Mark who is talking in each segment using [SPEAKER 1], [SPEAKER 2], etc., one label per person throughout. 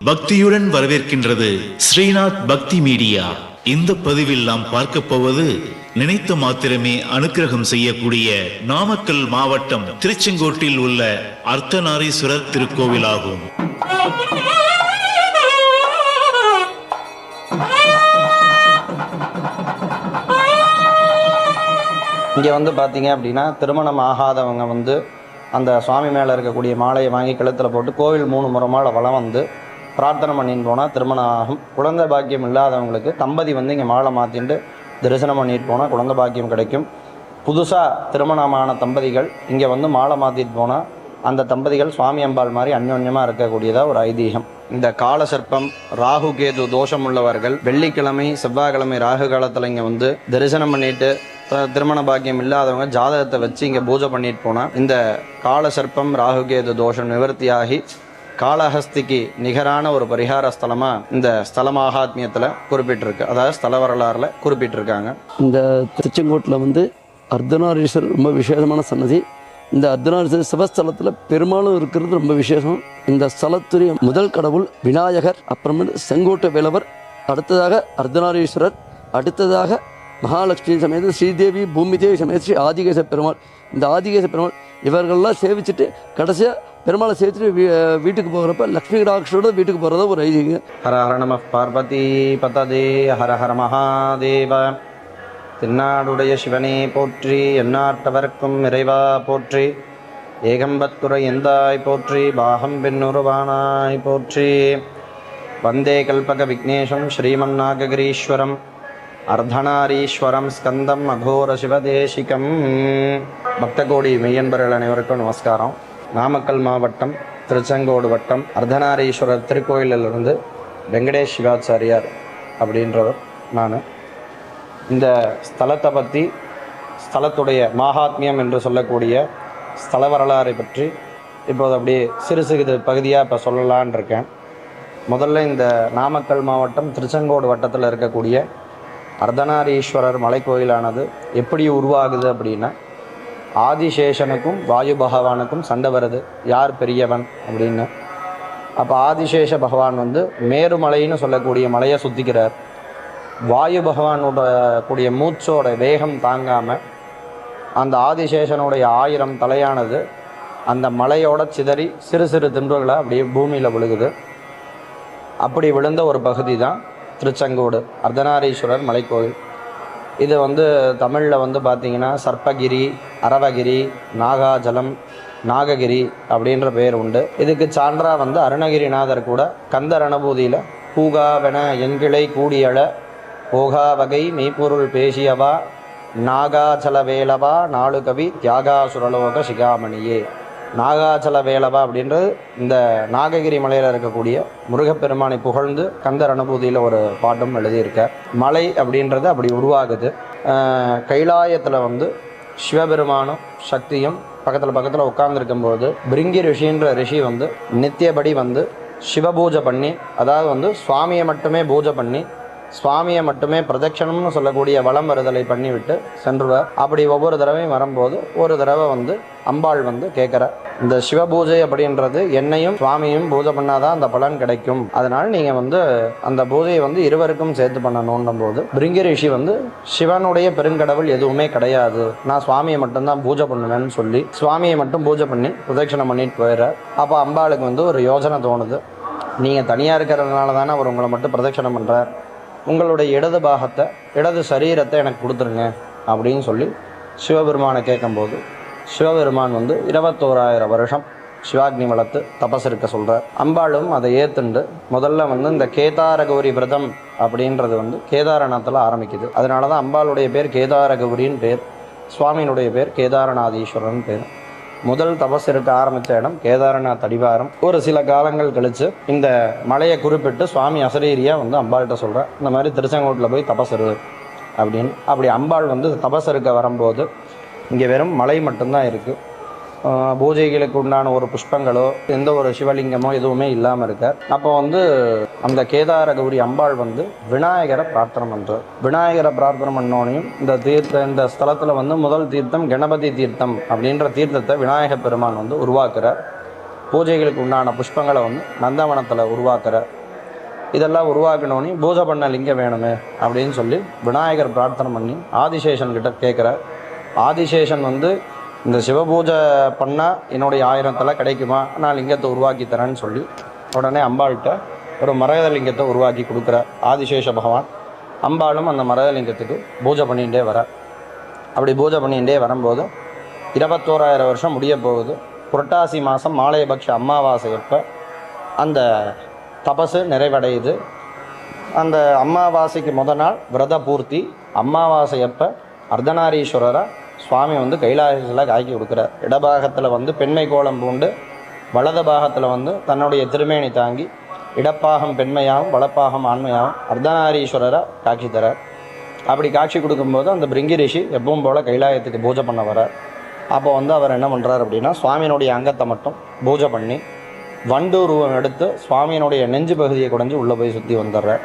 [SPEAKER 1] பக்தியுடன் வரவேற்கின்றது ஸ்ரீநாத் பக்தி மீடியா. இந்த பதிவில் நாம் பார்க்க போவது நினைத்த மாத்திரமே அனுக்கிரகம் செய்யக்கூடிய நாமக்கல் மாவட்டம் திருச்செங்கோட்டில் உள்ள அர்த்தநாரீஸ்வரர் திருக்கோவில் ஆகும்.
[SPEAKER 2] இங்கே பார்த்தீங்க அப்படின்னா திருமணம் ஆகாதவங்க அந்த சுவாமி மேலே இருக்கக்கூடிய மாலையை வாங்கி கழுத்தில் போட்டு கோவில் 3 முறை மாலை வலம் பிரார்த்தனை பண்ணின்னு போனால் திருமணம் ஆகும். குழந்தை பாக்கியம் இல்லாதவங்களுக்கு தம்பதி இங்கே மாலை மாற்றிட்டு தரிசனம் பண்ணிட்டு போனால் குழந்தை பாக்கியம் கிடைக்கும். புதுசாக திருமணமான தம்பதிகள் இங்கே மாலை மாற்றிட்டு போனால் அந்த தம்பதிகள் சுவாமி அம்பாள் மாதிரி அந்யோன்யமாக இருக்கக்கூடியதாக ஒரு ஐதீகம். இந்த கால சர்ப்பம் ராகு கேது தோஷம் உள்ளவர்கள் வெள்ளிக்கிழமை செவ்வாய்க்கிழமை ராகு காலத்தில் இங்கே தரிசனம் பண்ணிட்டு திருமண பாக்கியம் இல்லாதவங்க ஜாதகத்தை வச்சு இங்கே பூஜை பண்ணிட்டு போனால் இந்த கால சர்ப்பம் ராகுகேது தோஷம் நிவர்த்தியாகி காளஹஸ்திக்கு நிகரான ஒரு பரிகார ஸ்தலமாக இந்த ஸ்தல மகாத்மியத்தில் குறிப்பிட்டிருக்கு. அதாவது ஸ்தல வரலாறில் குறிப்பிட்டிருக்காங்க.
[SPEAKER 3] இந்த திருச்செங்கோட்டில் அர்த்தநாரீஸ்வரர் ரொம்ப விசேஷமான சன்னதி. இந்த அர்த்தநாரீஸ்வரர் சிவஸ்தலத்தில் பெரும்பாலும் இருக்கிறது ரொம்ப விசேஷம். இந்த ஸ்தலத்துடைய முதல் கடவுள் விநாயகர், அப்புறமேட்டு செங்கோட்டை வேலவர், அடுத்ததாக அர்த்தநாரீஸ்வரர், அடுத்ததாக மகாலட்சுமி சமேத ஸ்ரீதேவி, பூமி தேவி சமேத ஸ்ரீ ஆதிகேச பெருமாள். இந்த ஆதிகேச பெருமாள் இவர்கள்லாம் சேவிச்சுட்டு கடைசியாக பெருமாளை சேவிச்சுட்டு வீட்டுக்கு போகிறப்ப லக்ஷ்மி ராட்சோட வீட்டுக்கு போகிறத ஒரு ஐதீகம்.
[SPEAKER 2] ஹர ஹர நம பார்வதி பததே ஹர ஹர மகாதேவ. தென்னாடுடைய சிவனே போற்றி, எந்நாட்டவர்க்கும் இறைவா போற்றி, ஏகம்பத்துரை எந்தாய் போற்றி, பாகம் பெண்ணுருவானாய் போற்றி. வந்தே கல்பக விக்னேஷம் ஸ்ரீமன்னாககிரீஸ்வரம் அர்த்தநாரீஸ்வரம் ஸ்கந்தம் அகோர சிவதேசிகம். பக்தகோடி மெய்யன்பர்கள் அனைவருக்கும் நமஸ்காரம். நாமக்கல் மாவட்டம் திருச்செங்கோடு வட்டம் அர்த்தநாரீஸ்வரர் திருக்கோயிலிருந்து வெங்கடேஷ் சிவாச்சாரியார் அப்படின்றவர் நான். இந்த ஸ்தலத்தை பற்றி, ஸ்தலத்துடைய மகாத்மியம் என்று சொல்லக்கூடிய ஸ்தல வரலாறை பற்றி இப்போது அப்படியே சிறு சிறு பகுதியாக இப்போ சொல்லலான் இருக்கேன். முதல்ல இந்த நாமக்கல் மாவட்டம் திருச்செங்கோடு வட்டத்தில் இருக்கக்கூடிய அர்த்தநாரீஸ்வரர் மலைக்கோயிலானது எப்படி உருவாகுது அப்படின்னா, ஆதிசேஷனுக்கும் வாயு பகவானுக்கும் சண்டை வருது, யார் பெரியவன் அப்படின்னு. அப்போ ஆதிசேஷ பகவான் மேருமலைன்னு சொல்லக்கூடிய மலையை சுற்றிக்கிறார். வாயு பகவானோட கூடிய மூச்சோட வேகம் தாங்காமல் அந்த ஆதிசேஷனுடைய 1000 தலையானது அந்த மலையோட சிதறி சிறு சிறு தின்றுகளை அப்படியே பூமியில் விழுகுது. அப்படி விழுந்த ஒரு பகுதி தான் திருச்செங்கோடு அர்த்தநாரீஸ்வரர் மலைக்கோயில். இது தமிழில் பார்த்திங்கன்னா சர்ப்பகிரி, அரவகிரி, நாகாஜலம், நாககிரி அப்படின்ற பேர் உண்டு. இதுக்கு சான்றாக அருணகிரிநாதர் கூட கந்தர் அனுபூதியில் பூகாவென எண்கிளை கூடியழ போகா வகை மெய்ப்பொருள் பேசியவா நாகாச்சல வேலவா நாலு கவி தியாகாசுரலோக சிகாமணியே. நாகாச்சல வேலவா அப்படின்றது இந்த நாககிரி மலையில் இருக்கக்கூடிய முருகப்பெருமானை புகழ்ந்து கந்தர் அனுபூதியில் ஒரு பாட்டும் எழுதியிருக்கார். மலை அப்படின்றது அப்படி உருவாகுது. கைலாயத்தில் சிவபெருமானும் சக்தியும் பக்கத்தில் உட்கார்ந்துருக்கும்போது பிரிங்கி ரிஷின்ற ரிஷி நித்தியபடி சிவபூஜை பண்ணி, அதாவது சுவாமியை மட்டுமே பூஜை பண்ணி சுவாமியை மட்டுமே பிரதட்சணம்னு சொல்லக்கூடிய வலம் வருதலை பண்ணிவிட்டு சென்றுவார். அப்படி ஒவ்வொரு தடவையும் வரும்போது ஒரு தடவை அம்பாள் கேட்குற, இந்த சிவபூஜை அப்படின்றது என்னையும் சுவாமியும் பூஜை பண்ணாதான் அந்த பலன் கிடைக்கும், அதனால் நீங்கள் அந்த பூஜையை இருவருக்கும் சேர்த்து பண்ணணுன்னும் போது பிரிங்கி ரிஷி சிவனுடைய பெருங்கடவுள் எதுவுமே கிடையாது, நான் சுவாமியை மட்டும்தான் பூஜை பண்ணுவேன்னு சொல்லி சுவாமியை மட்டும் பூஜை பண்ணி பிரதட்சணம் பண்ணிட்டு போயிடுறார். அப்போ அம்பாளுக்கு ஒரு யோசனை தோணுது, நீங்கள் தனியாக இருக்கிறதுனால தானே அவர் உங்களை மட்டும் பிரதட்சணம் பண்ணுறார், உங்களுடைய இடது பாகத்தை, இடது சரீரத்தை எனக்கு கொடுத்துருங்க அப்படின்னு சொல்லி சிவபெருமானை கேட்கும்போது சிவபெருமான் 21,000 வருஷம் சிவாக்னி வளர்த்து தபஸ் இருக்க சொல்கிறார். அம்பாளும் அதை ஏற்றுண்டு முதல்ல இந்த கேதாரகௌரி விரதம் அப்படின்றது கேதாரநாத்தில் ஆரம்பிக்குது. அதனால தான் அம்பாளுடைய பேர் கேதாரகௌரின்னு பேர், சுவாமியினுடைய பேர் கேதாரநாதீஸ்வரன் பேர். முதல் தபஸ் இருக்க ஆரம்பித்த இடம் கேதாரநாத் அடிவாரம். ஒரு சில காலங்கள் கழித்து இந்த மலையை குறிப்பிட்டு சுவாமி அசரீரியாக அம்பாள்கிட்ட சொல்கிறேன், இந்த மாதிரி திருச்செங்கோட்டில் போய் தபஸ் இரு அப்படின்னு. அப்படி அம்பாள் தபஸ் இருக்க வரும்போது இங்கே வெறும் மலை மட்டும்தான் இருக்குது. பூஜைகளுக்கு உண்டான ஒரு புஷ்பங்களோ எந்த ஒரு சிவலிங்கமோ எதுவுமே இல்லாமல் இருக்கார். அப்போ அந்த கேதாரகௌரி அம்பாள் விநாயகரை பிரார்த்தனை பண்ணுறார். விநாயகரை பிரார்த்தனை பண்ணோனையும் இந்த ஸ்தலத்தில் முதல் தீர்த்தம் கணபதி தீர்த்தம் அப்படின்ற தீர்த்தத்தை விநாயக பெருமான் உருவாக்குறார். பூஜைகளுக்கு உண்டான புஷ்பங்களை வந்து நந்தவனத்தில் உருவாக்குறார். இதெல்லாம் உருவாக்கணுன்னு பூஜை பண்ண லிங்கம் வேணுமே அப்படின்னு சொல்லி விநாயகர் பிரார்த்தனை பண்ணி ஆதிசேஷன் கிட்ட கேட்குறார். ஆதிசேஷன் வந்து இந்த சிவபூஜை பண்ணால் என்னுடைய 1000 தலை கிடைக்குமா, நான் லிங்கத்தை உருவாக்கி தரேன்னு சொல்லி உடனே அம்பாள்கிட்ட ஒரு மரகத லிங்கத்தை உருவாக்கி கொடுக்குறார் ஆதிசேஷ பகவான். அம்பாளும் அந்த மரகத லிங்கத்துக்கு பூஜை பண்ணிகிட்டே வர. அப்படி பூஜை பண்ணிகிட்டே வரும்போது 21,000 வருஷம் முடிய போகுது. புரட்டாசி மாதம் மாலையபக்ஷ அமாவாசையப்போ அந்த தபசு நிறைவடையுது. அந்த அமாவாசைக்கு நாள் விரத பூர்த்தி. அமாவாசையப்போ அர்த்தநாரீஸ்வரரை சுவாமி வந்து கைலாசத்தில் காய்ச்சி கொடுக்குறார். இடபாகத்தில் வந்து பெண்மை கோலம் பூண்டு, வலது பாகத்தில் வந்து தன்னுடைய திருமேனி தாங்கி, இடப்பாகம் பெண்மையாகவும் வலப்பாகம் ஆண்மையாகவும் அர்த்தநாரீஸ்வரரை காட்சி தரார். அப்படி காட்சி கொடுக்கும்போது அந்த பிருங்கி ரிஷி எப்பவும் போல் கைலாயத்துக்கு பூஜை பண்ண வரார். அப்போ வந்து அவர் என்ன பண்ணுறார் அப்படின்னா, சுவாமியினுடைய அங்கத்தை மட்டும் பூஜை பண்ணி வண்டு உருவம் எடுத்து சுவாமியினுடைய நெஞ்சு பகுதியை குடைஞ்சு உள்ளே போய் சுற்றி வந்துடுறார்.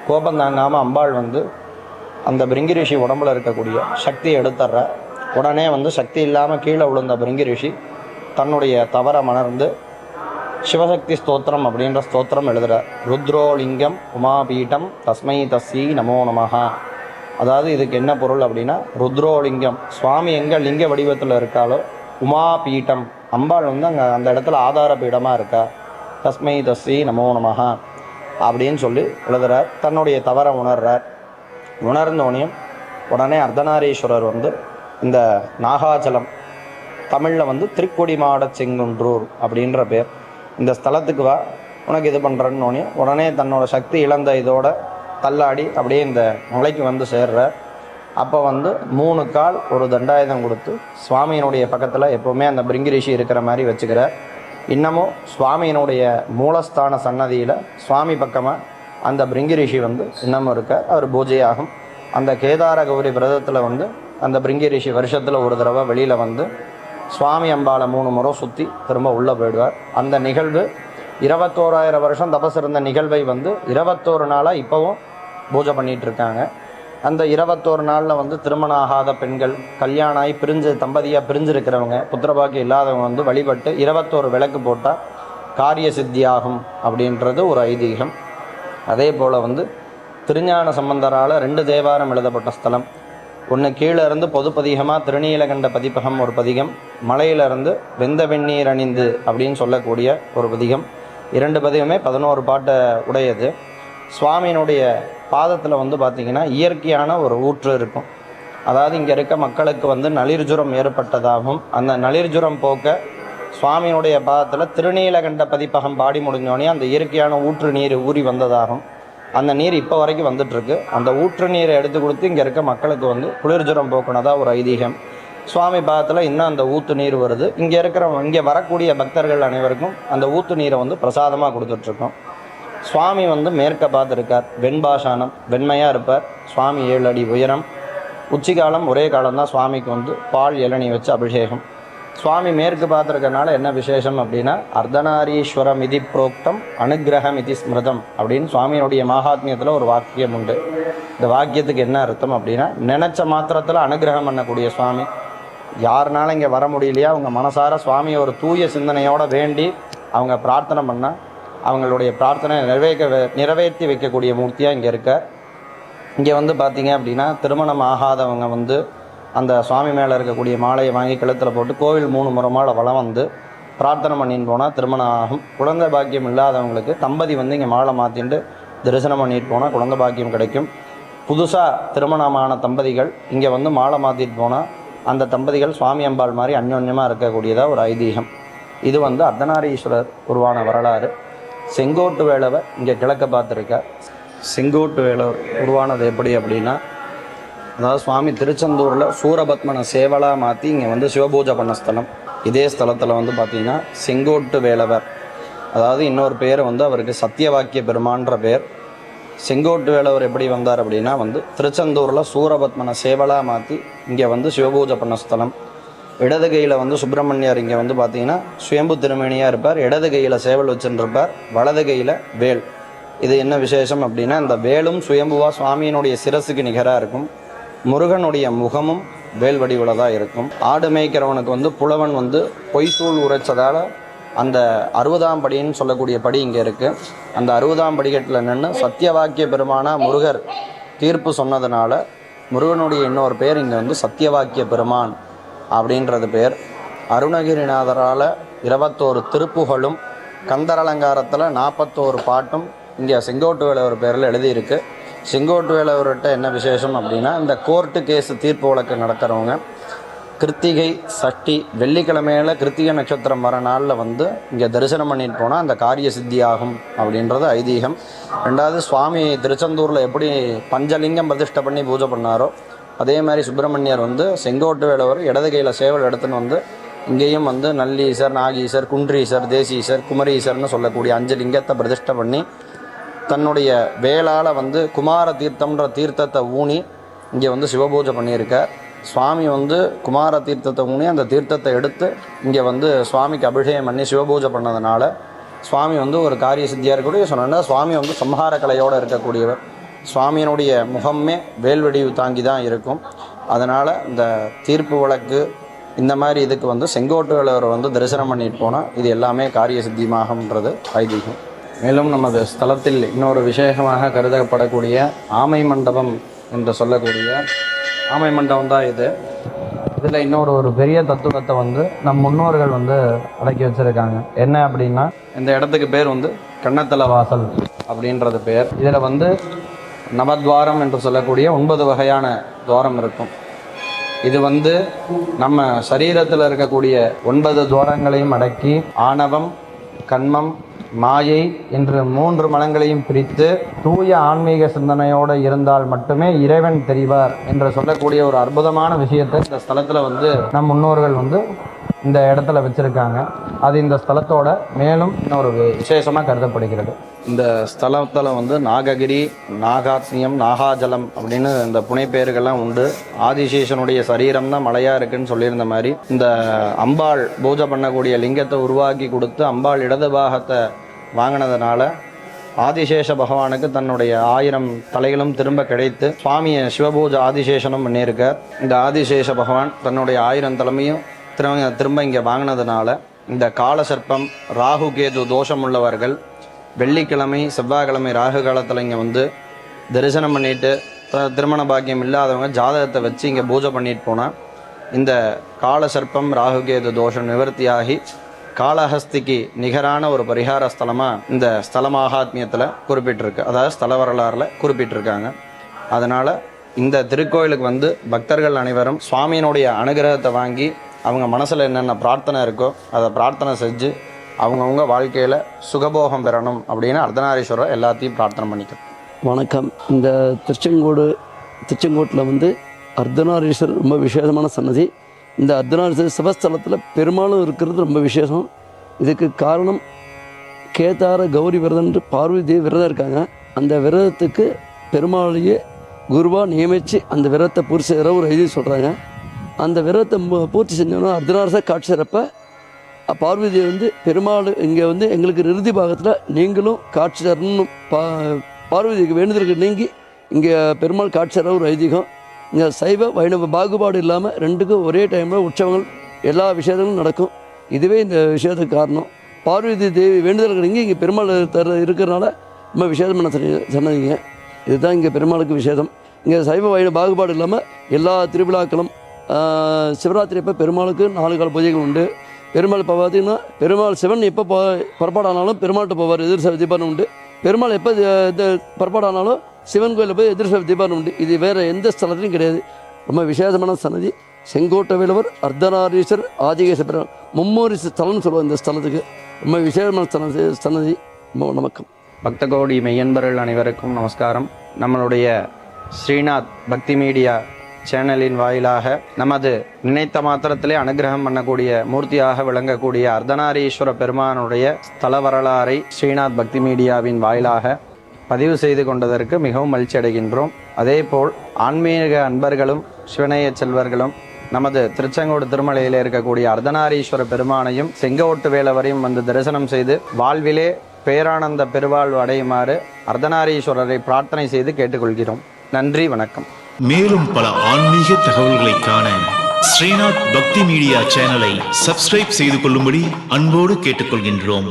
[SPEAKER 2] கோபம் தாங்காமல் அம்பாள் வந்து அந்த பிருங்கி ரிஷி உடம்புல இருக்கக்கூடிய சக்தியை எடுத்துடுற. உடனே வந்து சக்தி இல்லாமல் கீழே விழுந்த பிருங்கி ரிஷி தன்னுடைய தவறை மணர்ந்து சிவசக்தி ஸ்தோத்திரம் அப்படின்ற ஸ்தோத்திரம் எழுதுகிறார். ருத்ரோலிங்கம் உமாபீட்டம் தஸ்மை தஸ்ஸி நமோ நமஹா. அதாவது இதுக்கு என்ன பொருள் அப்படின்னா, ருத்ரோலிங்கம் சுவாமி எங்கே லிங்க வடிவத்தில் இருக்காலோ, உமாபீட்டம் அம்பாள் வந்து அங்கே அந்த இடத்துல ஆதார பீடமாக இருக்கா, தஸ்மை தஸ்ஸி நமோ நமஹா அப்படின்னு சொல்லி எழுதுகிறார். தன்னுடைய தவறை உணர்றார். உணர்ந்தோனையும் உடனே அர்த்தநாரீஸ்வரர் வந்து இந்த நாகாச்சலம், தமிழில் வந்து திருக்கொடிமாட செங்குன்றூர் அப்படின்ற பேர், இந்த ஸ்தலத்துக்கு வா, உனக்கு இது பண்ணுறேன்னோடனே உடனே தன்னோட சக்தி இழந்த இதோட தள்ளாடி அப்படியே இந்த மலைக்கு வந்து சேர்ற. அப்போ வந்து 3 கால் ஒரு தண்டாயுதம் கொடுத்து சுவாமியினுடைய பக்கத்தில் எப்போவுமே அந்த பிருங்கி ரிஷி இருக்கிற மாதிரி வச்சுக்கிறார். இன்னமும் சுவாமியினுடைய மூலஸ்தான சன்னதியில் சுவாமி பக்கமாக அந்த பிருங்கி ரிஷி வந்து இன்னமும் இருக்க. அவர் பூஜையாகும். அந்த கேதார கௌரி விரதத்தில் வந்து அந்த பிருங்கி ரிஷி வருஷத்தில் ஒரு தடவை வெளியில் வந்து சுவாமி அம்பாளை 3 முறை சுற்றி திரும்ப உள்ளே போயிடுவார். அந்த நிகழ்வு 21,000 வருஷம் தபஸ் இருந்த நிகழ்வை வந்து 21 நாளாக இப்போவும் பூஜை பண்ணிகிட்ருக்காங்க. அந்த 21 நாளில் வந்து திருமணம் ஆகாத பெண்கள், கல்யாணம் ஆகி தம்பதியாக பிரிஞ்சிருக்கிறவங்க, புத்திரபாக்கியம் இல்லாதவங்க வந்து வழிபட்டு 21 விளக்கு போட்டால் காரிய சித்தியாகும் அப்படின்றது ஒரு ஐதீகம். அதே போல் வந்து திருஞான சம்பந்தரால் 2 தேவாரம் எழுதப்பட்ட ஸ்தலம். ஒன்று கீழே இருந்து பொது பதிகமாக திருநீலகண்ட பதிப்பகம் ஒரு பதிகம், மலையிலிருந்து வெந்த வெந்நீர் அணிந்து அப்படின்னு சொல்லக்கூடிய ஒரு பதிகம். 2 பதிகமே 11 பாட்டை உடையது. சுவாமியினுடைய பாதத்தில் வந்து பார்த்திங்கன்னா இயற்கையான ஒரு ஊற்று இருக்கும். அதாவது இங்கே இருக்க மக்களுக்கு வந்து நளிர்ஜுரம் ஏற்பட்டதாகவும், அந்த நளிர்ஜுரம் போக்க சுவாமியினுடைய பாதத்தில் திருநீலகண்ட பதிப்பகம் பாடி முடிஞ்சோடனே அந்த இயற்கையான ஊற்று நீர் ஊறி வந்ததாகும். அந்த நீர் இப்போ வரைக்கும் வந்துட்டுருக்கு. அந்த ஊற்று நீரை எடுத்து கொடுத்து இங்கே இருக்க மக்களுக்கு வந்து குளிர்ஜுரம் போக்குனதாக ஒரு ஐதீகம். சுவாமி பாதத்தில் இன்னும் அந்த ஊற்று நீர் வருது. இங்கே வரக்கூடிய பக்தர்கள் அனைவருக்கும் அந்த ஊற்று நீரை வந்து பிரசாதமாக கொடுத்துட்ருக்கோம். சுவாமி வந்து மேற்க பார்த்துருக்கார். வெண்பாஷானம், வெண்மையாக இருப்பார். சுவாமி 7 அடி உயரம். உச்சிகாலம் ஒரே காலம்தான் சுவாமிக்கு வந்து பால் இளநீ வச்சு அபிஷேகம். சுவாமி மேற்கு பார்த்துருக்கனால என்ன விசேஷம் அப்படின்னா, அர்த்தநாரீஸ்வரம் இதி புரோக்தம் அனுகிரகம் இதி ஸ்மிருதம் அப்படின்னு சுவாமியினுடைய மகாத்மியத்தில் ஒரு வாக்கியம் உண்டு. இந்த வாக்கியத்துக்கு என்ன அர்த்தம் அப்படின்னா, நினச்ச மாத்திரத்தில் அனுகிரகம் பண்ணக்கூடிய சுவாமி. யாருனாலும் இங்கே வர முடியலையா, அவங்க மனசார சுவாமியை ஒரு தூய சிந்தனையோடு வேண்டி அவங்க பிரார்த்தனை பண்ணால் அவங்களுடைய பிரார்த்தனை நிறைவேற்றி வைக்கக்கூடிய மூர்த்தியாக இங்கே இருக்க. இங்கே வந்து பார்த்திங்க அப்படின்னா, திருமணம் ஆகாதவங்க வந்து அந்த சுவாமி மேலே இருக்கக்கூடிய மாலையை வாங்கி கழுத்தில் போட்டு கோவில் 3 முறை மாலை வலம் வந்து பிரார்த்தனை பண்ணின்னு போனால் திருமணம் ஆகும். குழந்தை பாக்கியம் இல்லாதவங்களுக்கு தம்பதி வந்து இங்கே மாலை மாற்றிட்டு தரிசனம் பண்ணிட்டு போனால் குழந்தை பாக்கியம் கிடைக்கும். புதுசாக திருமணமான தம்பதிகள் இங்கே வந்து மாலை மாற்றிட்டு போனால் அந்த தம்பதிகள் சுவாமி அம்பாள் மாதிரி அந்யோன்யமாக இருக்கக்கூடியதாக ஒரு ஐதீகம். இது வந்து அர்த்தநாரீஸ்வரர் உருவான வரலாறு. செங்கோட்டு வேளவர் இங்கே கிழக்க பார்த்துருக்கார். செங்கோட்டு வேளவர் உருவானது எப்படி அப்படின்னா, அதாவது சுவாமி திருச்செந்தூரில் சூரபத்மனை சேவலாக மாற்றி இங்கே வந்து சிவபூஜை பண்ண ஸ்தலம். இதே ஸ்தலத்தில் வந்து பார்த்திங்கன்னா செங்கோட்டு வேளவர், அதாவது இன்னொரு பேர் வந்து அவருக்கு சத்தியவாக்கிய பெருமான்ற பேர். செங்கோட்டு வேளவர் எப்படி வந்தார் அப்படின்னா, வந்து திருச்செந்தூரில் சூரபத்மனை சேவலாக மாற்றி இங்கே வந்து சிவபூஜை பண்ண ஸ்தலம். இடது கையில் வந்து சுப்பிரமணியர் இங்கே வந்து பார்த்திங்கன்னா சுயம்பு திருமேனியாக இருப்பார். இடது கையில் சேவல் வச்சுருப்பார், வலது கையில் வேல். இது என்ன விசேஷம் அப்படின்னா, இந்த வேலும் சுயம்புவாக சுவாமியினுடைய சிரசுக்கு நிகராக இருக்கும். முருகனுடைய முகமும் வேல் வடிவில் தான் இருக்கும். ஆடு மேய்க்கிறவனுக்கு வந்து புலவன் வந்து பொய்சூல் உரைச்சதால் அந்த 60ஆம் படின்னு சொல்லக்கூடிய படி இங்கே இருக்குது. அந்த 60ஆம் படிக்கட்டில் நின்று சத்தியவாக்கிய பெருமானா முருகர் தீர்ப்பு சொன்னதுனால முருகனுடைய இன்னொரு பேர் இங்கே வந்து சத்தியவாக்கிய பெருமான் அப்படின்றது பேர். அருணகிரிநாதரால் 21 திருப்புகழும் கந்தர் அலங்காரத்தில் 41 பாட்டும் இங்கே செங்கோட்டு வேலவர் பேரில் எழுதியிருக்கு. செங்கோட்டு வேலவர்கிட்ட என்ன விசேஷம் அப்படின்னா, இந்த கோர்ட்டு கேஸு தீர்ப்பு வழக்கு நடக்கிறவங்க கிருத்திகை சஷ்டி வெள்ளிக்கிழமையில் கிருத்திகை நட்சத்திரம் வர நாளில் வந்து இங்கே தரிசனம் பண்ணிட்டு போனால் அந்த காரிய சித்தி ஆகும் அப்படின்றது ஐதீகம். ரெண்டாவது, சுவாமி திருச்செந்தூரில் எப்படி பஞ்சலிங்கம் பிரதிஷ்டை பண்ணி பூஜை பண்ணாரோ அதே மாதிரி சுப்பிரமணியர் வந்து செங்கோட்டு வேலவர் இடது கையில் சேவல் எடுத்துன்னு வந்து இங்கேயும் வந்து நல்லீசர், நாகீசர், குன்றீசர், தேசீசர், குமரீசர்னு சொல்லக்கூடிய 5 லிங்கத்தை பிரதிஷ்டை பண்ணி தன்னுடைய வேளால் வந்து குமார தீர்த்தம்ன்ற தீர்த்தத்தை ஊனி இங்கே வந்து சிவபூஜை பண்ணியிருக்கார். சுவாமி வந்து குமார தீர்த்தத்தை ஊனி அந்த தீர்த்தத்தை எடுத்து இங்கே வந்து சுவாமிக்கு அபிஷேகம் பண்ணி சிவபூஜை பண்ணதுனால சுவாமி வந்து ஒரு காரிய சித்தியாக இருக்கக்கூடிய சொன்னால் சுவாமி வந்து சம்ஹார கலையோடு இருக்கக்கூடியவர். சுவாமியினுடைய முகமே வேல்வெடிவு தாங்கி தான் இருக்கும். அதனால் இந்த தீர்ப்பு வழக்கு இந்த மாதிரி இதுக்கு வந்து செங்கோட்டு வேலவரை வந்து தரிசனம் பண்ணிட்டு போனால் இது எல்லாமே காரிய சித்தியமாகன்றது ஐதீகம். மேலும் நமது ஸ்தலத்தில் இன்னொரு விசேஷமாக கருதப்படக்கூடிய ஆமை மண்டபம் என்று சொல்லக்கூடிய ஆமை மண்டபம் தான் இது. இதில் இன்னொரு பெரிய தத்துவத்தை வந்து நம் முன்னோர்கள் வந்து அடக்கி வச்சுருக்காங்க. என்ன அப்படின்னா, இந்த இடத்துக்கு பேர் வந்து கண்ணத்தல வாசல் அப்படின்றது பேர். இதில் வந்து நவத்வாரம் என்று சொல்லக்கூடிய 9 வகையான துவாரம் இருக்கும். இது வந்து நம்ம சரீரத்தில் இருக்கக்கூடிய 9 துவாரங்களையும் அடக்கி ஆணவம், கண்மம், மாயை என்று 3 மனங்களையும் பிரித்து தூய ஆன்மீக சிந்தனையோடு இருந்தால் மட்டுமே இறைவன் தெரிவார் என்று சொல்லக்கூடிய ஒரு அற்புதமான விஷயத்தை இந்த ஸ்தலத்தில் வந்து நம் முன்னோர்கள் வந்து இந்த இடத்துல வச்சுருக்காங்க. அது இந்த ஸ்தலத்தோட மேலும் இன்னொரு விசேஷமாக கருதப்படுகிறது. இந்த ஸ்தலத்தில் வந்து நாககிரி, நாகாத்மியம், நாகாஜலம் அப்படின்னு இந்த புனைப்பெயர்கள்லாம் உண்டு. ஆதிசேஷனுடைய சரீரம் தான் மலையாக இருக்குன்னு சொல்லியிருந்த மாதிரி இந்த அம்பாள் பூஜை பண்ணக்கூடிய லிங்கத்தை உருவாக்கி கொடுத்து அம்பாள் இடது பாகத்தை வாங்கினதுனால ஆதிசேஷ பகவானுக்கு தன்னுடைய 1000 தலைகளும் திரும்ப கிடைத்து சுவாமியை சிவபூஜை ஆதிசேஷனும் பண்ணியிருக்கார். இந்த ஆதிசேஷ பகவான் தன்னுடைய 1000 தலைமையும் திரும்ப இங்கே வாங்கினதுனால இந்த காலசர்ப்பம், ராகு கேது தோஷம் உள்ளவர்கள் வெள்ளிக்கிழமை, செவ்வாய்க்கிழமை ராகு காலத்தில் இங்கே வந்து தரிசனம் பண்ணிட்டு திருமண பாக்கியம் இல்லாதவங்க ஜாதகத்தை வச்சு இங்கே பூஜை பண்ணிட்டு போனால் இந்த காலசர்ப்பம், ராகு கேது தோஷம் நிவர்த்தியாகி காளஹஸ்திக்கு நிகரான ஒரு பரிகார ஸ்தலமாக இந்த ஸ்தல மகாத்மியத்தில் குறிப்பிட்டிருக்கு. அதாவது ஸ்தல வரலாறில் குறிப்பிட்டிருக்காங்க. அதனால் இந்த திருக்கோயிலுக்கு வந்து பக்தர்கள் அனைவரும் சுவாமியினுடைய அனுகிரகத்தை வாங்கி அவங்க மனசில் என்னென்ன பிரார்த்தனை இருக்கோ அதை பிரார்த்தனை செஞ்சு அவங்கவுங்க வாழ்க்கையில் சுகபோகம் பெறணும் அப்படின்னு அர்த்தநாரீஸ்வரர் எல்லாத்தையும் பிரார்த்தனை பண்ணிக்கிறோம்.
[SPEAKER 3] வணக்கம். இந்த திருச்செங்கோட்டில் வந்து அர்த்தநாரீஸ்வரர் ரொம்ப விசேஷமான சன்னதி. இந்த அர்த்தநாரீஸ்வரர் சிவஸ்தலத்தில் பெரும்பாலும் இருக்கிறது ரொம்ப விசேஷம். இதுக்கு காரணம் கேதார கௌரி விரதம் பார்வதி தேவி விரதம் இருக்காங்க. அந்த விரதத்துக்கு பெருமாளையே குருவாக நியமித்து அந்த விரதத்தை பூர்த்தி செய்கிற ஒரு ஐதீகம் சொல்கிறாங்க. அந்த விரதத்தை பூர்த்தி செஞ்சோன்னா அர்த்தநாரீஸ்வரர் காட்சி தரப்ப பார்வதி தேவி வந்து பெருமாள் இங்கே வந்து எங்களுக்கு இறுதி பாகத்தில் நீங்களும் காட்சி தரணும்னு பார்வதிக்கு வேண்டுதலுக்கு நீங்கி இங்கே பெருமாள் காட்சி தர ஒரு ஐதீகம். இங்கே சைவ வைணவ பாகுபாடு இல்லாமல் 2க்கும் ஒரே டைமில் உற்சவங்கள் எல்லா விஷயங்களும் நடக்கும். இதுவே இந்த விஷயத்துக்கு காரணம். பார்வதி தேவி வேண்டுதலுக்கு நீங்கி இங்கே பெருமாள் இருக்கிறனால ரொம்ப விசேஷமான சன்னதிங்க. இதுதான் இங்கே பெருமாளுக்கு விசேஷம். இங்கே சைவ வைணவ பாகுபாடு இல்லாமல் எல்லா திருவிழாக்களும் சிவராத்திரி அப்போ பெருமாளுக்கு 4 கால பூஜைகள் உண்டு. பெருமாள் இப்போ பார்த்திங்கன்னா பெருமாள் சிவன் எப்போ புறப்பாடானாலும் பெருமாள்கிட்ட போவார், எதிர்ச தீபாவளி உண்டு. பெருமாள் எப்போ இந்த புறப்பாடானாலும் சிவன் கோயிலில் போய் எதிர்ச தீபாவளி உண்டு. இது வேறு எந்த ஸ்தலத்துலையும் கிடையாது. ரொம்ப விசேஷமான சன்னதி. செங்கோட்டை வேலவர், அர்த்தநாரீஸ்வரர், ஆதிகேச பெருமாள் மும்மூரி ஸ்தலம்னு சொல்லுவோம் இந்த ஸ்தலத்துக்கு. ரொம்ப விசேஷமான சன்னதி. வணக்கம்.
[SPEAKER 2] பக்த கோடி மெய்யன்பர்கள் அனைவருக்கும் நமஸ்காரம். நம்மளுடைய ஸ்ரீநாத் பக்தி மீடியா சேனலின் வாயிலாக நமது நினைத்த மாத்திரத்திலே அனுகிரகம் பண்ணக்கூடிய மூர்த்தியாக விளங்கக்கூடிய அர்த்தநாரீஸ்வர பெருமானுடைய ஸ்தல வரலாறை ஸ்ரீநாத் பக்தி மீடியாவின் வாயிலாக பதிவு செய்து கொண்டதற்கு மிகவும் மகிழ்ச்சி அடைகின்றோம். அதேபோல் ஆன்மீக அன்பர்களும் சிவநேய செல்வர்களும் நமது திருச்செங்கோடு திருமலையில் இருக்கக்கூடிய அர்த்தநாரீஸ்வர பெருமானையும் செங்கோட்டு வேலவரையும் வந்து தரிசனம் செய்து வாழ்விலே பேரானந்த பெருவாழ்வு அடையுமாறு அர்த்தநாரீஸ்வரரை பிரார்த்தனை செய்து கேட்டுக்கொள்கிறோம். நன்றி, வணக்கம்.
[SPEAKER 1] மேலும் பல ஆன்மீக தகவல்களை காண ஸ்ரீநாத் பக்தி மீடியா சேனலை சப்ஸ்கிரைப் செய்து கொள்ளும்படி அன்போடு கேட்டுக்கொள்கின்றோம்.